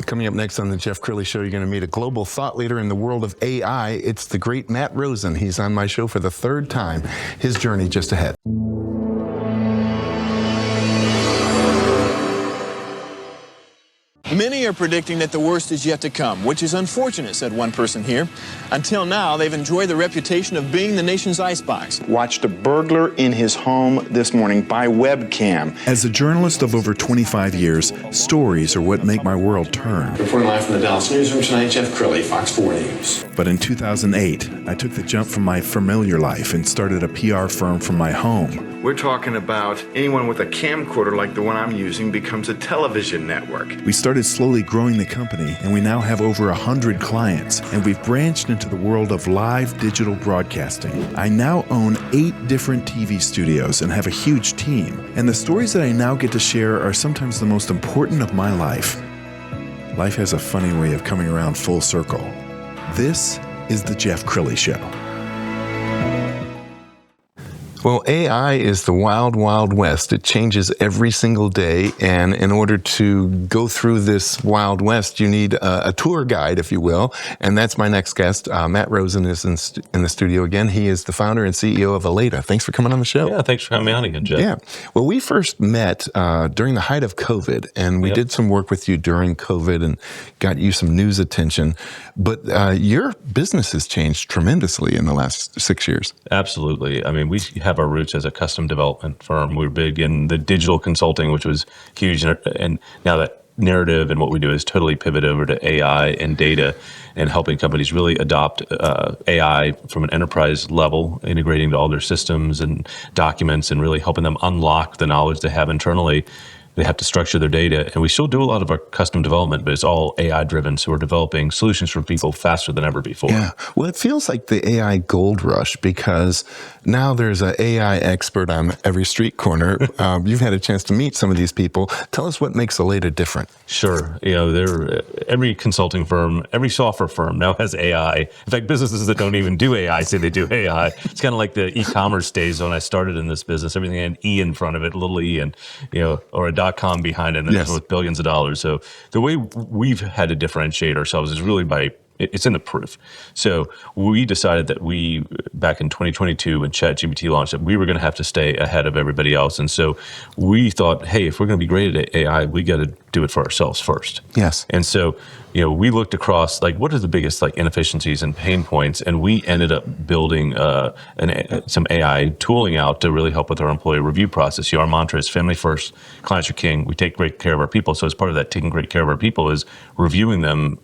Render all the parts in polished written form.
Coming up next on the Jeff Crilley Show, you're going to meet a global thought leader in the world of AI. It's the great Matt Rosen. He's on my show for the third time. His journey just ahead. Many are predicting that the worst is yet to come, which is unfortunate, said one person here. Until now, they've enjoyed the reputation of being the nation's icebox. Watched a burglar in his home this morning by webcam. As a journalist of over 25 years, stories are what make my world turn. Reporting live from the Dallas newsroom tonight, Jeff Crilley, Fox 4 News. But in 2008, I took the jump from my familiar life and started a PR firm from my home. We're talking about anyone with a camcorder like the one I'm using becomes a television network. We started slowly growing the company, and we now have over 100 clients, and we've branched into the world of live digital broadcasting. I now own 8 different TV studios and have a huge team, and the stories that I now get to share are sometimes the most important of my life. Life has a funny way of coming around full circle. This is the Jeff Crilley Show. Well, AI is the wild, wild west. It changes every single day, and in order to go through this wild west, you need a tour guide, if you will, and that's my next guest. Matt Rosen is in the studio again. He is the founder and CEO of Allata. Thanks for coming on the show. Yeah, thanks for having me on again, Jeff. Yeah. Well, we first met during the height of COVID, and we did some work with you during COVID and got you some news attention, but your business has changed tremendously in the last 6 years. Absolutely. I mean, we have our roots as a custom development firm. We're big in the digital consulting, which was huge. And now that narrative and what we do is totally pivot over to AI and data and helping companies really adopt AI from an enterprise level, integrating to all their systems and documents and really helping them unlock the knowledge they have internally. They have to structure their data, and we still do a lot of our custom development, but it's all AI driven. So we're developing solutions for people faster than ever before. Yeah. Well, it feels like the AI gold rush because now there's an AI expert on every street corner. You've had a chance to meet some of these people. Tell us what makes Allata different. Sure. You know, every consulting firm, every software firm now has AI. In fact, businesses that don't even do AI say they do AI. It's kind of like the e-commerce days when I started in this business. Everything had an E in front of it, little E, and or a .com behind it, and yes, with billions of dollars. So the way we've had to differentiate ourselves is really by it's in the proof. So we decided that back in 2022 when ChatGPT launched, that we were going to have to stay ahead of everybody else. And so we thought, hey, if we're going to be great at AI, we got to do it for ourselves first. Yes. And so, we looked across, like, what are the biggest inefficiencies and pain points? And we ended up building some AI tooling out to really help with our employee review process. Our mantra is family first, clients are king. We take great care of our people. So as part of that, taking great care of our people is reviewing them,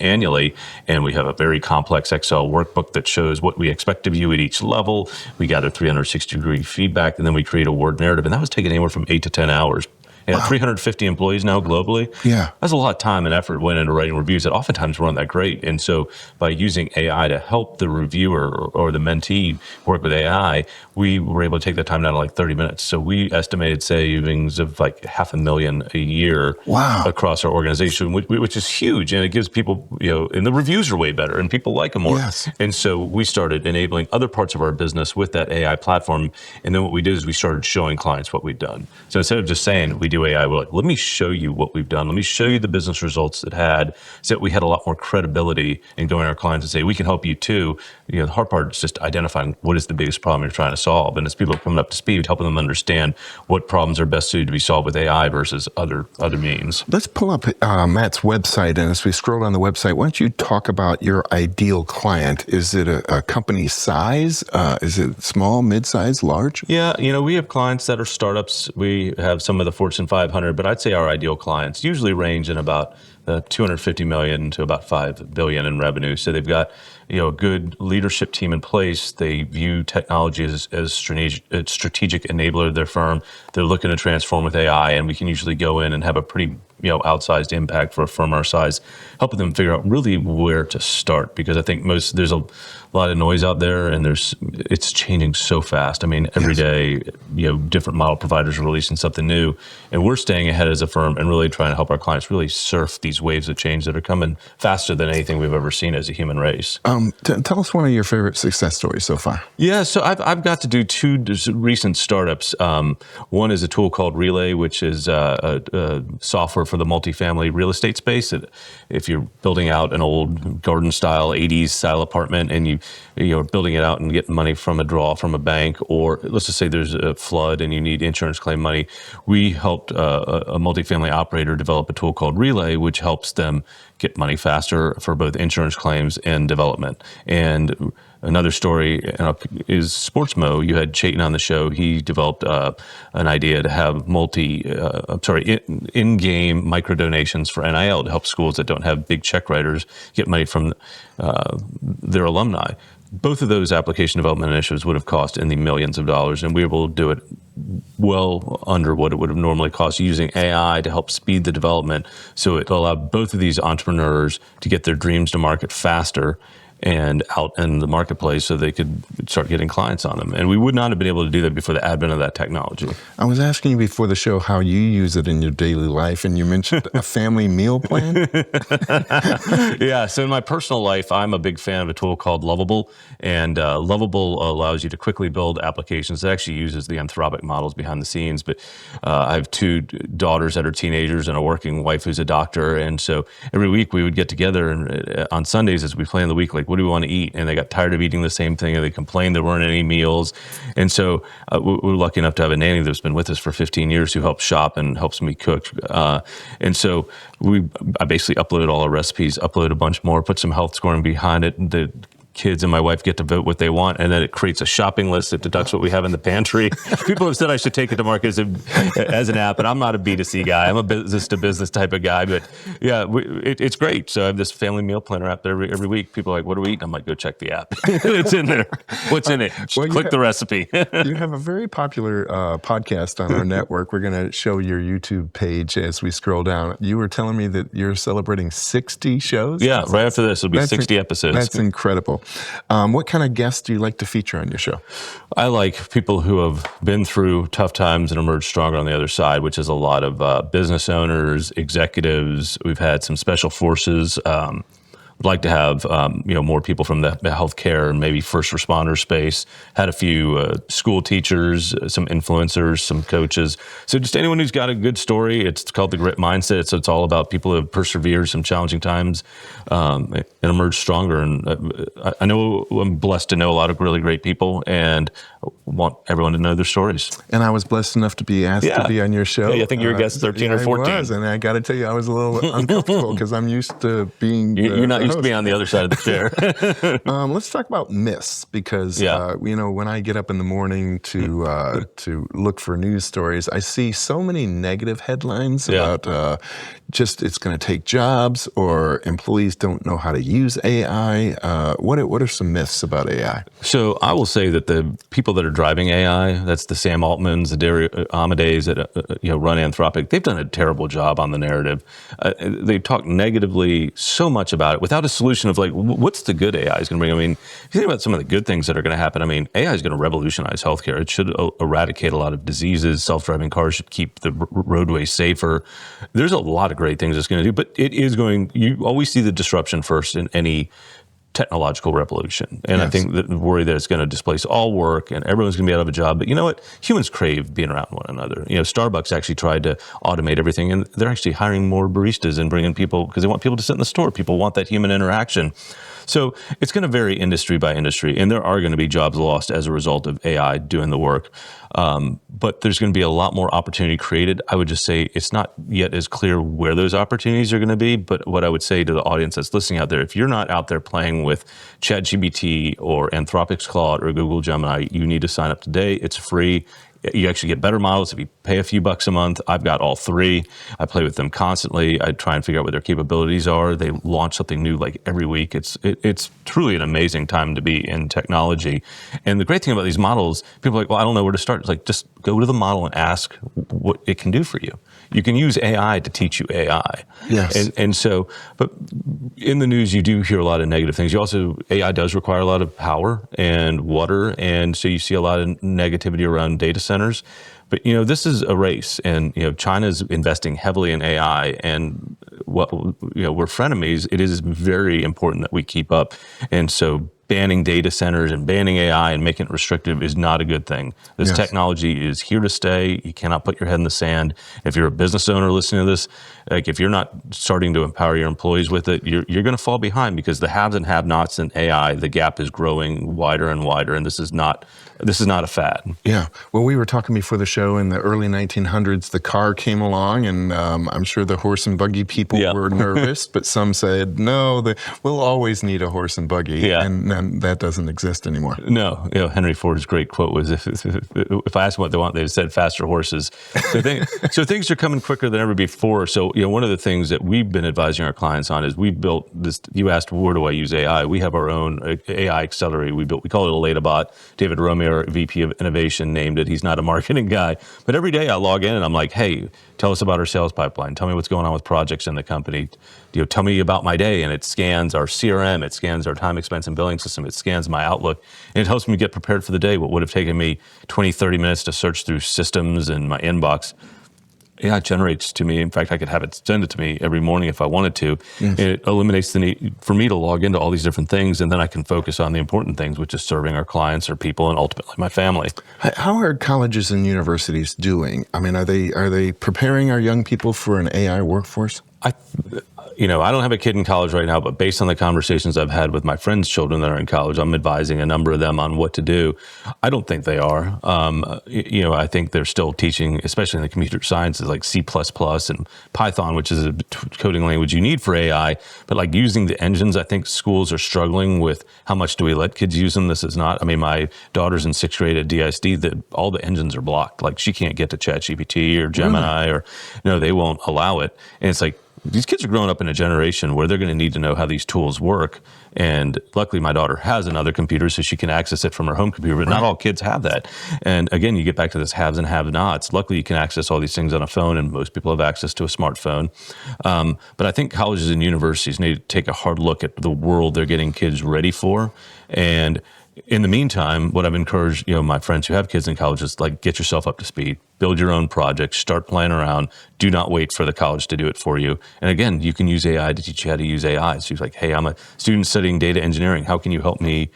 annually. And we have a very complex Excel workbook that shows what we expect of you at each level. We gather 360-degree feedback, and then we create a word narrative. And that was taking anywhere from 8 to 10 hours. Wow. 350 employees now globally. Yeah. That's a lot of time and effort went into writing reviews that oftentimes weren't that great. And so by using AI to help the reviewer or the mentee work with AI, we were able to take that time down to like 30 minutes. So we estimated savings of like $500,000 a year. Wow. Across our organization, which is huge. And it gives people, and the reviews are way better and people like them more. Yes. And so we started enabling other parts of our business with that AI platform. And then what we did is we started showing clients what we've done. So instead of just saying we do AI, we're like, let me show you what we've done. Let me show you the business results it had, so that we had a lot more credibility in going to our clients and say, we can help you too. The hard part is just identifying what is the biggest problem you're trying to solve. And as people are coming up to speed, helping them understand what problems are best suited to be solved with AI versus other means. Let's pull up Matt's website, and as we scroll down the website, why don't you talk about your ideal client? Is it a company size? Is it small, mid-size, large? Yeah, we have clients that are startups. We have some of the Fortune 500, but I'd say our ideal clients usually range in about $250 million to about $5 billion in revenue. So they've got a good leadership team in place. They view technology as a strategic enabler of their firm. They're looking to transform with AI, and we can usually go in and have a pretty outsized impact for a firm our size, helping them figure out really where to start. Because I think there's a lot of noise out there, and it's changing so fast. I mean, every day, different model providers are releasing something new, and we're staying ahead as a firm and really trying to help our clients really surf these waves of change that are coming faster than anything we've ever seen as a human race. Tell us one of your favorite success stories so far. Yeah, so I've got to do 2 recent startups. One is a tool called Relay, which is a software for the multifamily real estate space. If you're building out an old garden-style 80s style apartment and you're building it out and getting money from a draw from a bank, or let's just say there's a flood and you need insurance claim money, we helped a multifamily operator develop a tool called Relay, which helps them get money faster for both insurance claims and development. And another story is Sportsmo. You had Chayton on the show. He developed an idea to have in-game micro donations for NIL to help schools that don't have big check writers get money from their alumni. Both of those application development initiatives would have cost in the millions of dollars, and we were able to do it well under what it would have normally cost using AI to help speed the development. So it allowed both of these entrepreneurs to get their dreams to market faster and out in the marketplace so they could start getting clients on them. And we would not have been able to do that before the advent of that technology. I was asking you before the show how you use it in your daily life, and you mentioned a family meal plan. Yeah, so in my personal life, I'm a big fan of a tool called Lovable, and Lovable allows you to quickly build applications. It actually uses the Anthropic models behind the scenes, but I have 2 daughters that are teenagers and a working wife who's a doctor, and so every week we would get together, and on Sundays as we plan the week, like, what do we want to eat? And they got tired of eating the same thing, and they complained there weren't any meals. And so we're lucky enough to have a nanny that's been with us for 15 years who helps shop and helps me cook. And so I basically uploaded all our recipes, uploaded a bunch more, put some health scoring behind it. The kids and my wife get to vote what they want, and then it creates a shopping list that deducts what we have in the pantry. People have said I should take it to market as an app, and I'm not a B2C guy. I'm a business-to-business type of guy, but yeah, it's great. So I have this family meal planner app there every week. People are like, what do we eat? I'm like, go check the app. It's in there. What's in it? Well, click the recipe. You have a very popular podcast on our network. We're going to show your YouTube page as we scroll down. You were telling me that you're celebrating 60 shows? Yeah, right after this, it'll be 60 episodes. That's incredible. What kind of guests do you like to feature on your show? I like people who have been through tough times and emerged stronger on the other side, which is a lot of business owners, executives. We've had some special forces. Would like to have more people from the healthcare and maybe first responder space. Had a few school teachers, some influencers, some coaches. So just anyone who's got a good story. It's called the Grit Mindset. So it's all about people who have persevered some challenging times and emerged stronger. And I know I'm blessed to know a lot of really great people, and want everyone to know their stories. And I was blessed enough to be asked to be on your show. Yeah, I think you were guest 13 or 14. I was, and I got to tell you, I was a little uncomfortable because I'm used to being. You're not used to being on the other side of the chair. Let's talk about myths, because when I get up in the morning to look for news stories, I see so many negative headlines about just it's going to take jobs, or employees don't know how to use AI. What are some myths about AI? So I will say that the people that are driving AI, that's the Sam Altmans, the Dario Amadeus that run Anthropic, they've done a terrible job on the narrative. They talk negatively so much about it without a solution of like, what's the good AI is going to bring? I mean, if you think about some of the good things that are going to happen, I mean, AI is going to revolutionize healthcare. It should eradicate a lot of diseases. Self-driving cars should keep the roadways safer. There's a lot of great things it's going to do, but it is going, you always see the disruption first in any technological revolution. And I think the worry that it's going to displace all work and everyone's going to be out of a job. But you know what? Humans crave being around one another. Starbucks actually tried to automate everything, and they're actually hiring more baristas and bringing people because they want people to sit in the store. People want that human interaction. So it's going to vary industry by industry, and there are going to be jobs lost as a result of AI doing the work. But there's going to be a lot more opportunity created. I would just say it's not yet as clear where those opportunities are going to be. But what I would say to the audience that's listening out there, if you're not out there playing with ChatGPT or Anthropic's Claude or Google Gemini, you need to sign up today. It's free. You actually get better models if you pay a few bucks a month. I've got all 3. I play with them constantly. I try and figure out what their capabilities are. They launch something new like every week. It's truly an amazing time to be in technology. And the great thing about these models, people are like, well, I don't know where to start. It's like, just go to the model and ask what it can do for you. You can use AI to teach you AI. Yes. And so, but in the news, you do hear a lot of negative things. AI does require a lot of power and water. And so you see a lot of negativity around data centers. But, this is a race, and, China's investing heavily in AI, and we're frenemies. It is very important that we keep up. And so banning data centers and banning AI and making it restrictive is not a good thing. This technology is here to stay. You cannot put your head in the sand. If you're a business owner listening to this, like if you're not starting to empower your employees with it, you're going to fall behind, because the haves and have-nots in AI, the gap is growing wider and wider, and this is not a fad. Yeah. Well, we were talking before the show, in the early 1900s, the car came along, and I'm sure the horse and buggy people were nervous, but some said, no, we'll always need a horse and buggy, and that doesn't exist anymore. No. Henry Ford's great quote was, if I asked them what they want, they said faster horses. So things are coming quicker than ever before. So, one of the things that we've been advising our clients on is we built this. You asked, where do I use AI? We have our own AI accelerator we built. We call it Allata Bot. David Romeo, our VP of Innovation, named it. He's not a marketing guy. But every day I log in and I'm like, hey, tell us about our sales pipeline. Tell me what's going on with projects in the company. Tell me about my day. And it scans our CRM. It scans our time, expense, and billing system. It scans my Outlook. And it helps me get prepared for the day. What would have taken me 20, 30 minutes to search through systems and my inbox, AI generates to me. In fact, I could have it send it to me every morning if I wanted to. Yes. It eliminates the need for me to log into all these different things, and then I can focus on the important things, which is serving our clients, our people, and ultimately my family. How are colleges and universities doing? I mean, are they preparing our young people for an AI workforce? I don't have a kid in college right now, but based on the conversations I've had with my friends' children that are in college, I'm advising a number of them on what to do. I don't think they are. I think they're still teaching, especially in the computer sciences, like C++ and Python, which is a coding language you need for AI. But like using the engines, I think schools are struggling with how much do we let kids use them. This is not, my daughter's in 6th grade at DISD, all the engines are blocked. Like she can't get to ChatGPT or Gemini or they won't allow it. And it's like, these kids are growing up in a generation where they're going to need to know how these tools work. And luckily, my daughter has another computer, so she can access it from her home computer, but not all kids have that. And again, you get back to this haves and have-nots. Luckily, you can access all these things on a phone, and most people have access to a smartphone. But I think colleges and universities need to take a hard look at the world they're getting kids ready for. And in the meantime, what I've encouraged, my friends who have kids in college is like, get yourself up to speed, build your own projects, start playing around. Do not wait for the college to do it for you. And again, you can use AI to teach you how to use AI. So you're like, hey, I'm a student studying data engineering. How can you help me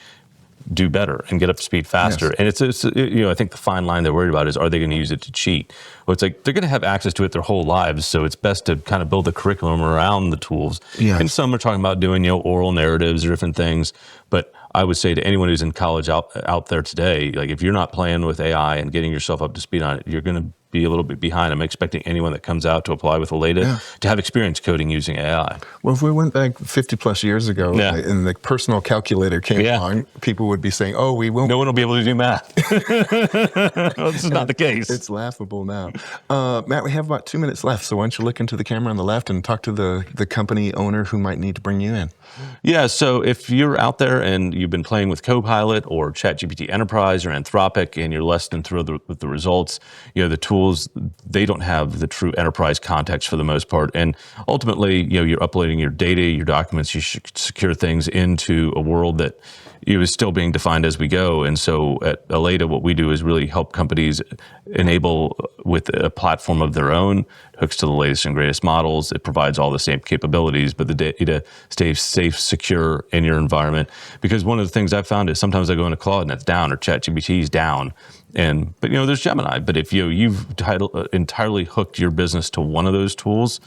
do better and get up to speed faster? Yes. And it's I think the fine line they're worried about is, are they going to use it to cheat? Well, it's like they're going to have access to it their whole lives, so it's best to kind of build a curriculum around the tools. Yes. And some are talking about doing oral narratives or different things, but I would say to anyone who's in college out there today, like if you're not playing with AI and getting yourself up to speed on it, you're going to be a little bit behind. I'm expecting anyone that comes out to apply with Allata to have experience coding using AI. Well, if we went back 50 plus years ago and the personal calculator came along, people would be saying, oh, we won't. No one will be able to do math. Well, this is not the case. It's laughable now. Matt, we have about 2 minutes left, so why don't you look into the camera on the left and talk to the company owner who might need to bring you in. Yeah, so if you're out there and you've been playing with Copilot or ChatGPT Enterprise or Anthropic and you're less than thrilled with the results, the tools, they don't have the true enterprise context for the most part. And ultimately, you're uploading your data, your documents, you should secure things into a world that is still being defined as we go. And so at Allata, what we do is really help companies enable with a platform of their own, hooks to the latest and greatest models. It provides all the same capabilities, but the data stays safe, secure in your environment. Because one of the things I've found is sometimes I go into Claude and it's down, or ChatGPT is down. But there's Gemini. But if you've entirely hooked your business to one of those tools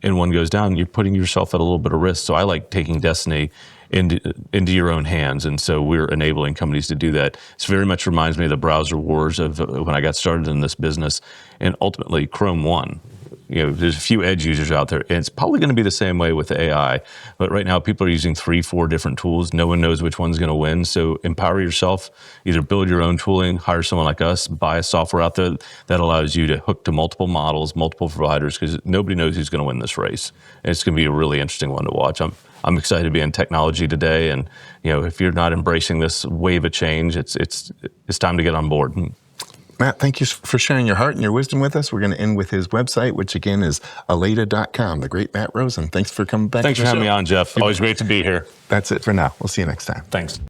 and one goes down, you're putting yourself at a little bit of risk. So I like taking destiny into your own hands. And so we're enabling companies to do that. It very much reminds me of the browser wars of when I got started in this business. And ultimately, Chrome won. There's a few edge users out there, and it's probably going to be the same way with AI. But right now, people are using 3-4 different tools. No one knows which one's going to win. So empower yourself. Either build your own tooling, hire someone like us, buy a software out there that allows you to hook to multiple models, multiple providers, because nobody knows who's going to win this race. And it's going to be a really interesting one to watch. I'm excited to be in technology today, and if you're not embracing this wave of change, it's time to get on board. Matt, thank you for sharing your heart and your wisdom with us. We're going to end with his website, which again is allata.com. The great Matt Rosen. Thanks for coming back. Thanks for having me on, Jeff. Always great to be here. That's it for now. We'll see you next time. Thanks.